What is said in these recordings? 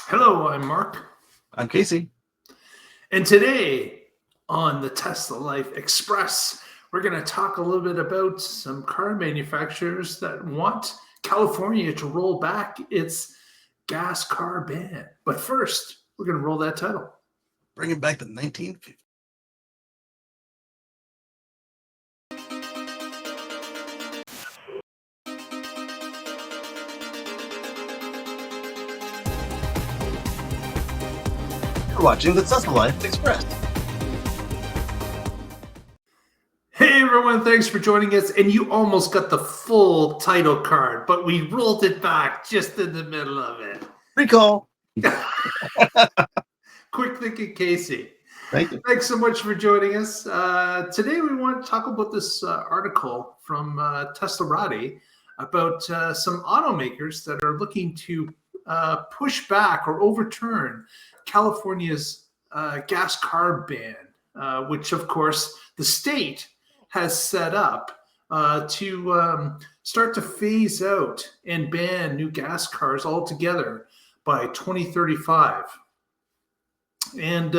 Hello, I'm Mark. I'm Casey. And today on the Tesla Life Express, we're going to talk a little bit about some car manufacturers that want California to roll back its gas car ban. But first, we're going to roll that title. Bring it back to 1950. You're watching the Tesla Life Express. Hey everyone, thanks for joining us. And you almost got the full title card, but we rolled it back just in the middle of it. Recall. Quick thinking, Casey. Thank you. Thanks so much for joining us. Today we want to talk about this article from Teslarati about some automakers that are looking to push back or overturn California's gas car ban, which of course the state has set up to start to phase out and ban new gas cars altogether by 2035. And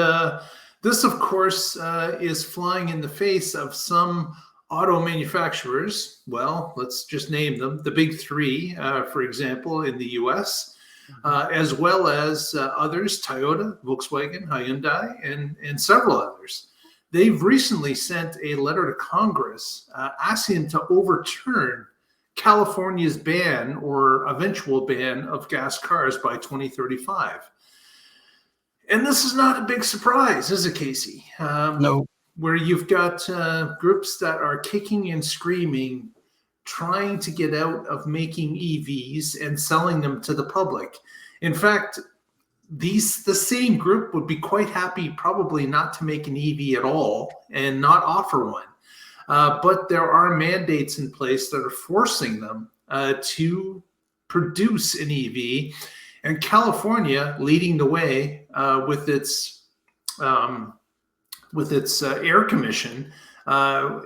this, of course, is flying in the face of some auto manufacturers. Well, let's just name them, the big three, for example, in the US, as well as others, Toyota, Volkswagen, Hyundai, and several others. They've recently sent a letter to Congress asking to overturn California's ban or eventual ban of gas cars by 2035. And this is not a big surprise, is it, Casey? No. Where you've got groups that are kicking and screaming, trying to get out of making EVs and selling them to the public. In fact, the same group would be quite happy probably not to make an EV at all and not offer one. But there are mandates in place that are forcing them to produce an EV. And California, leading the way with its air commission,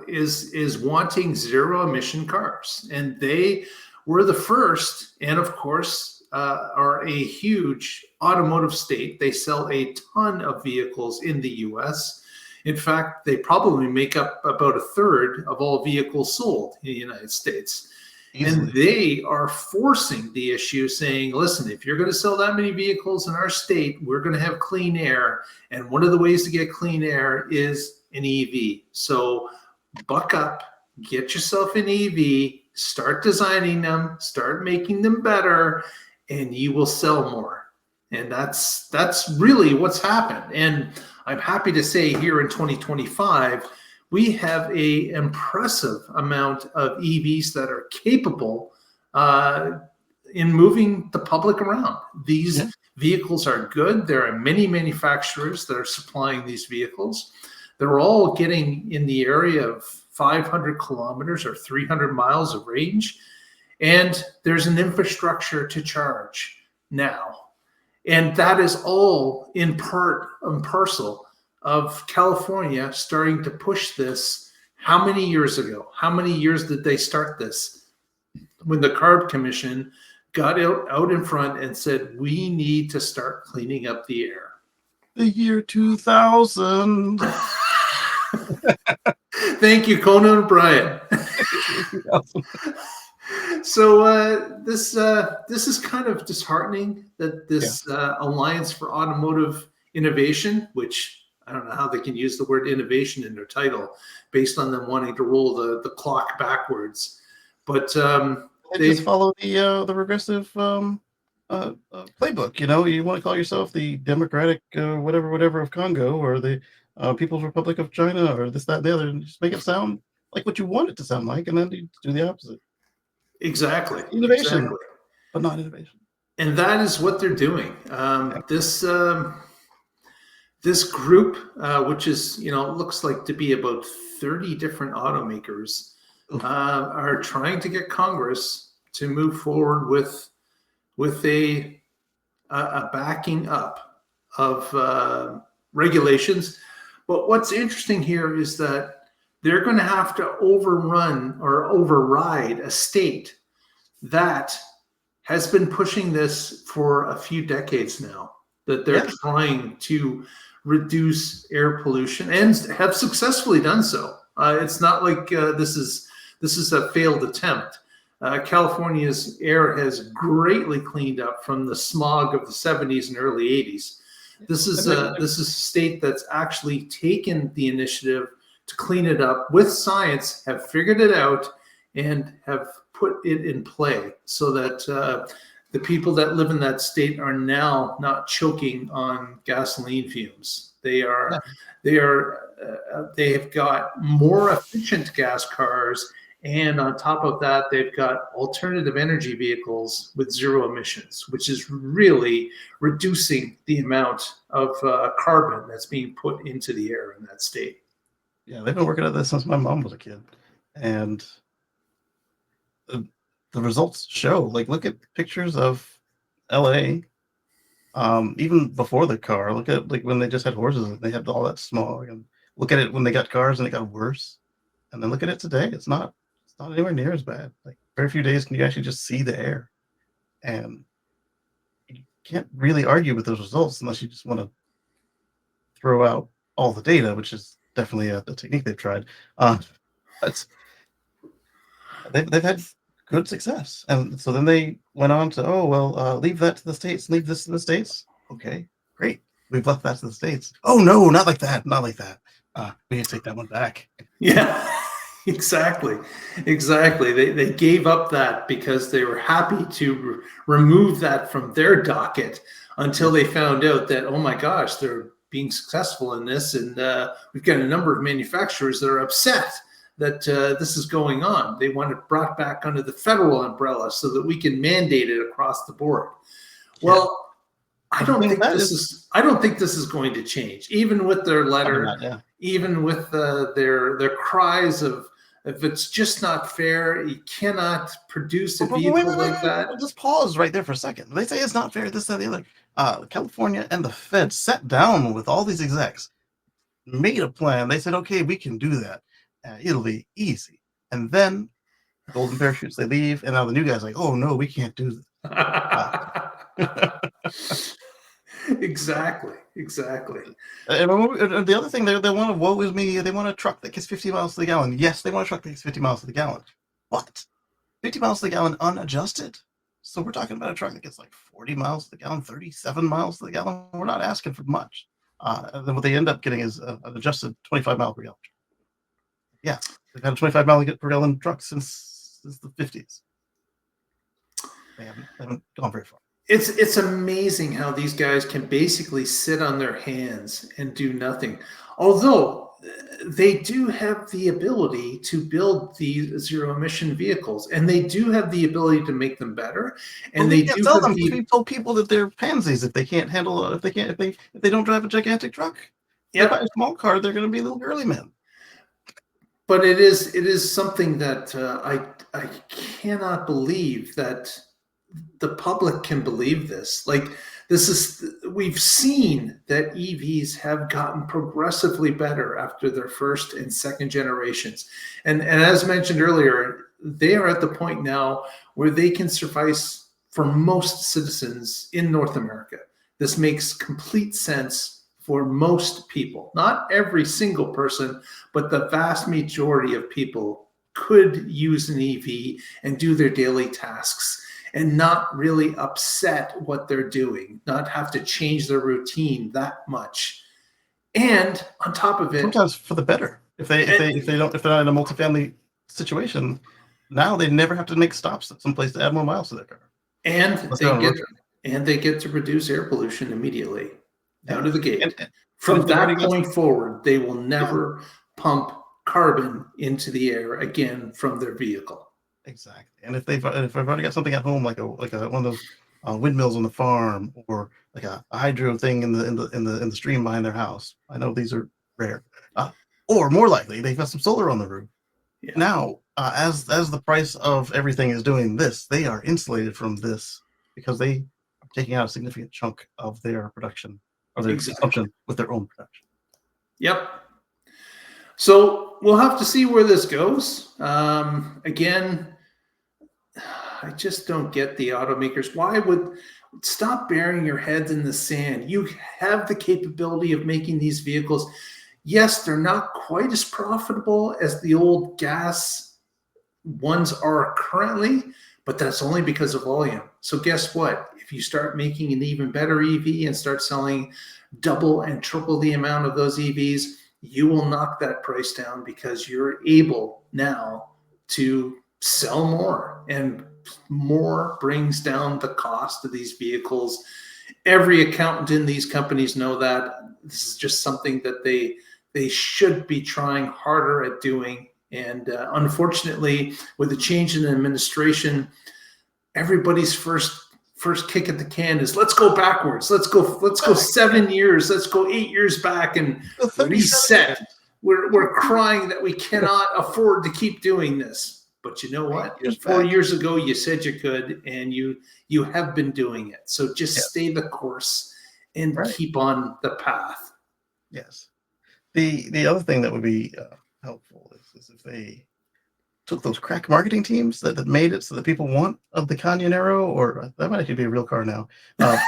is wanting zero emission cars, and they were the first. And of course, are a huge automotive state. They sell a ton of vehicles in the U.S. In fact, they probably make up about a third of all vehicles sold in the United States. Easily. And they are forcing the issue, saying, listen, if you're going to sell that many vehicles in our state, we're going to have clean air. And one of the ways to get clean air is an EV. So buck up, get yourself an EV, start designing them, start making them better, and you will sell more. And that's really what's happened. And I'm happy to say here in 2025, we have an impressive amount of EVs that are capable in moving the public around. These vehicles are good. There are many manufacturers that are supplying these vehicles. They're all getting in the area of 500 kilometers or 300 miles of range. And there's an infrastructure to charge now. And that is all in part and parcel of California starting to push this. How many years ago? How many years did they start this? When the CARB Commission got out in front and said, we need to start cleaning up the air. The year 2000. Thank you, Conan O'Brien. So this is kind of disheartening that this Alliance for Automotive Innovation, which I don't know how they can use the word innovation in their title based on them wanting to roll the clock backwards. But they just follow the regressive playbook. You know, you want to call yourself the Democratic whatever of Congo or the People's Republic of China or this, that, and the other, and just make it sound like what you want it to sound like, and then you do the opposite. Exactly. Innovation, exactly. But not innovation. And that is what they're doing. This group, which is, looks like to be about 30 different automakers, are trying to get Congress to move forward with a backing up of regulations. But what's interesting here is that they're going to have to overrun or override a state that has been pushing this for a few decades now, that they're Yeah. trying to reduce air pollution and have successfully done so. It's not like this is a failed attempt. California's air has greatly cleaned up from the smog of the 70s and early 80s. This is a state that's actually taken the initiative to clean it up with science, have figured it out, and have put it in play so that the people that live in that state are now not choking on gasoline fumes. They have got more efficient gas cars, and on top of that, they've got alternative energy vehicles with zero emissions, which is really reducing the amount of carbon that's being put into the air in that state. Yeah, they've been working at this since my mom was a kid, and the, the results show. Like, look at pictures of LA, even before the car. Look at like when they just had horses and they had all that smog, and look at it when they got cars and it got worse. And then look at it today. It's not anywhere near as bad. Like very few days can you actually just see the air, and you can't really argue with those results unless you just want to throw out all the data, which is definitely a technique they've tried. But they've had good success, and so then they went on to, oh well, leave that to the states, leave this to the states. Okay, great, we've left that to the states. Oh no, not like that, not like that. We need to take that one back. Yeah, exactly. Exactly. They gave up that because they were happy to remove that from their docket until they found out that, oh my gosh, they're being successful in this. And we've got a number of manufacturers that are upset that this is going on. They want it brought back under the federal umbrella so that we can mandate it across the board. Well, I don't think this is going to change, even with their letter, even with their cries of, if it's just not fair, you cannot produce a vehicle like that. Just pause right there for a second. They say it's not fair, this, that, the other. California and the Fed sat down with all these execs, made a plan. They said, okay, we can do that. It'll be easy. And then golden parachutes, they leave, and now the new guy's like, oh no, we can't do this. Exactly. And the other thing, they want to woe is me. They want a truck that gets 50 miles to the gallon. Yes, they want a truck that gets 50 miles to the gallon. What? 50 miles to the gallon unadjusted? So we're talking about a truck that gets like 40 miles to the gallon, 37 miles to the gallon. We're not asking for much. And then what they end up getting is an adjusted 25 mile per gallon. Yeah, they've had a 25 mile per gallon truck since the 50s. They haven't gone very far. It's amazing how these guys can basically sit on their hands and do nothing. Although they do have the ability to build these zero emission vehicles, and they do have the ability to make them better. And they do tell them. We told people that they're pansies if they can't handle if they don't drive a gigantic truck. If they buy a small car, they're going to be little girly men. But it is something that I cannot believe that the public can believe this. Like, we've seen that EVs have gotten progressively better after their first and second generations. And as mentioned earlier, they are at the point now where they can suffice for most citizens in North America. This makes complete sense for most people. Not every single person, but the vast majority of people could use an EV and do their daily tasks and not really upset what they're doing, not have to change their routine that much. And on top of it, sometimes for the better. If they're not in a multifamily situation, now they never have to make stops at some place to add more miles to their car. And they get to reduce air pollution immediately out of the gate. From that point forward, they will never pump carbon into the air again from their vehicle. Exactly. And if I've already got something at home, like one of those windmills on the farm, or like a hydro thing in the stream behind their house, I know these are rare. Or more likely, they've got some solar on the roof. Yeah. Now, as the price of everything is doing this, they are insulated from this because they are taking out a significant chunk of their production or their consumption with their own production. Yep. So we'll have to see where this goes. Again, I just don't get the automakers. Why would stop burying your heads in the sand? You have the capability of making these vehicles. Yes, they're not quite as profitable as the old gas ones are currently, but that's only because of volume. So guess what? If you start making an even better EV and start selling double and triple the amount of those EVs, you will knock that price down because you're able now to sell more, and more brings down the cost of these vehicles. Every accountant in these companies know that. This is just something that they should be trying harder at doing. And unfortunately, with the change in administration, everybody's first kick at the can is let's go backwards. Let's go 7 years. Let's go 8 years back and 37 reset. years. We're crying that we cannot afford to keep doing this. But you know what? 4 years ago, you said you could, and you have been doing it. So just stay the course and keep on the path. Yes. The other thing that would be helpful is if they took those crack marketing teams that made it so that people want the Canyonero, or that might actually be a real car now. But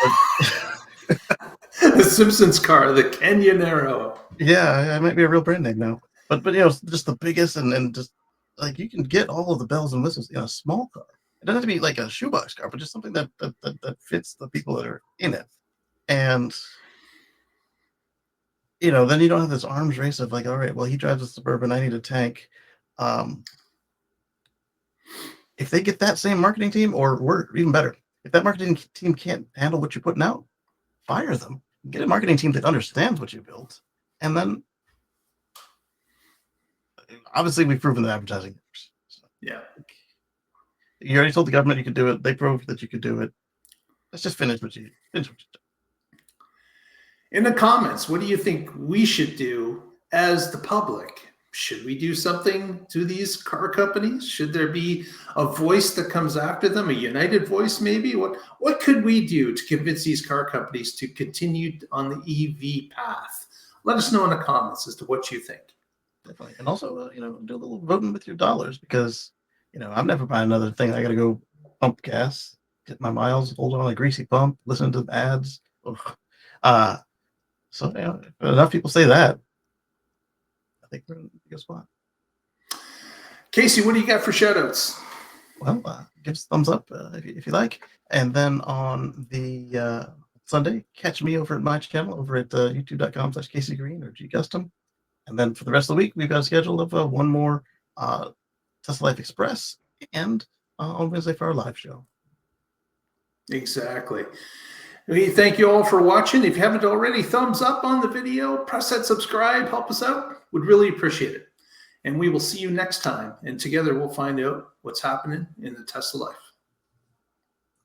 the Simpsons car, the Canyonero. Yeah, it might be a real brand name now. But just the biggest and just like you can get all of the bells and whistles in a small car. It doesn't have to be like a shoebox car, but just something that fits the people that are in it. And then you don't have this arms race of like, all right, well, he drives a Suburban, I need a tank. If they get that same marketing team, or even better, if that marketing team can't handle what you're putting out, fire them. Get a marketing team that understands what you built, and then obviously we've proven that advertising works. So, yeah, you already told the government you could do it. They proved that you could do it. Let's just finish what you do. In the comments, what do you think we should do as the public? Should we do something to these car companies? Should there be a voice that comes after them, a united voice maybe? What could we do to convince these car companies to continue on the EV path? Let us know in the comments as to what you think. Definitely. And also, do a little voting with your dollars, because, I'm never buying another thing. I got to go pump gas, get my miles, hold on a greasy pump, listen to the ads. So, if enough people say that, I think we're in a good spot. Casey, what do you got for shoutouts? Well, give us a thumbs up if you like. And then on the Sunday, catch me over at my channel over at youtube.com/Casey Green or G Custom. And then for the rest of the week, we've got a schedule of one more Tesla Life Express and on Wednesday for our live show. Exactly. We thank you all for watching. If you haven't already, thumbs up on the video, press that subscribe, help us out. Would really appreciate it. And we will see you next time. And together we'll find out what's happening in the Tesla life.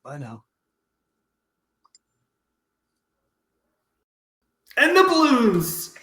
Bye now. And the balloons.